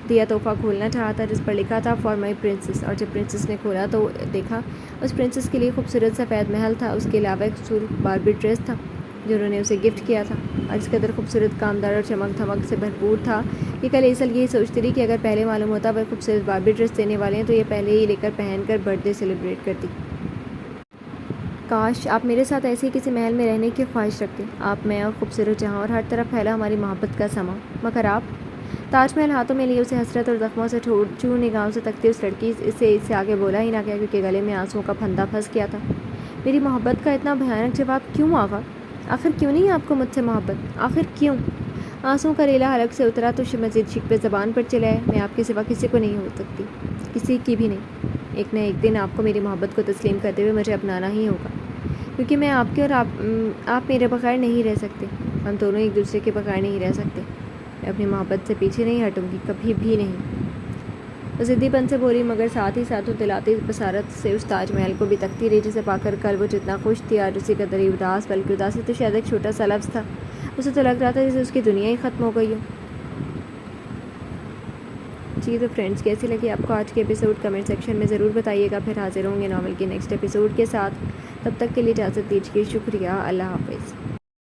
دیا تحفہ کھولنا چاہا تھا، جس پر لکھا تھا فار مائی پرنسس، اور جب پرنسس نے کھولا تو دیکھا اس پرنسس کے لیے خوبصورت سفید محل تھا۔ اس کے علاوہ ایک سرخ باربی ڈریس تھا جو انہوں نے اسے گفٹ کیا تھا، اور اس قدر خوبصورت، کامدار اور چمک دھمک سے بھرپور تھا کہ کل ایزل یہی سوچتی رہی کہ اگر پہلے معلوم ہوتا وہ خوبصورت باربی ڈریس دینے والے ہیں تو یہ پہلے ہی لے کر پہن کر برتھ ڈے سیلیبریٹ کرتی۔ کاش آپ میرے ساتھ ایسے ہی کسی محل میں رہنے کی خواہش رکھتے، آپ، میں اور خوبصورت جہاں، اور ہر طرف پھیلا ہماری محبت کا سما۔ مگر آپ؟ تاج محل ہاتھوں میں لیے اسے حسرت اور زخموں سے چور نگاہوں سے تکتی اس لڑکی اس سے آگے بولا ہی نہ گیا، کیونکہ گلے میں آنسوؤں کا پھندا پھنس گیا تھا۔ میری محبت کا اتنا بھیانک جواب کیوں آغا؟ آخر کیوں نہیں آپ کو مجھ سے محبت؟ آخر کیوں؟ آنسوؤں کا ریلا حلق سے اترا تو مزید شکوے زبان پر چلے آئے۔ میں آپ کے سوا کسی کو نہیں ہو سکتی، کسی کی بھی نہیں۔ ایک نہ ایک دن آپ کو میری محبت کو تسلیم کرتے ہوئے مجھے اپنانا ہی ہوگا، کیونکہ میں آپ کے اور آپ میرے بغیر نہیں رہ سکتے، ہم دونوں ایک دوسرے کے بغیر نہیں رہ سکتے۔ میں اپنی محبت سے پیچھے نہیں ہٹوں گی، کبھی بھی نہیں۔ وہ ضدی پن سے بولی مگر ساتھ ہی ساتھ وہ دلاتی بصارت سے اس تاج محل کو بھی تکتی رہی جسے پا کر کل وہ جتنا خوش تھی آج اسی قدر ہی اداس، بلکہ اداسی تو شاید ایک چھوٹا سا لفظ تھا، اسے تو لگ رہا تھا جیسے اس کی دنیا ہی ختم ہو گئی ہو۔ جی تو فرینڈس، کیسی لگی آپ کو آج کے ایپیسوڈ؟ کمنٹ سیکشن میں ضرور بتائیے گا۔ پھر حاضر ہوں گے ناول کے نیکسٹ ایپیسوڈ کے ساتھ، تب تک کے لیے اجازت دیجیے، شکریہ، اللہ حافظ۔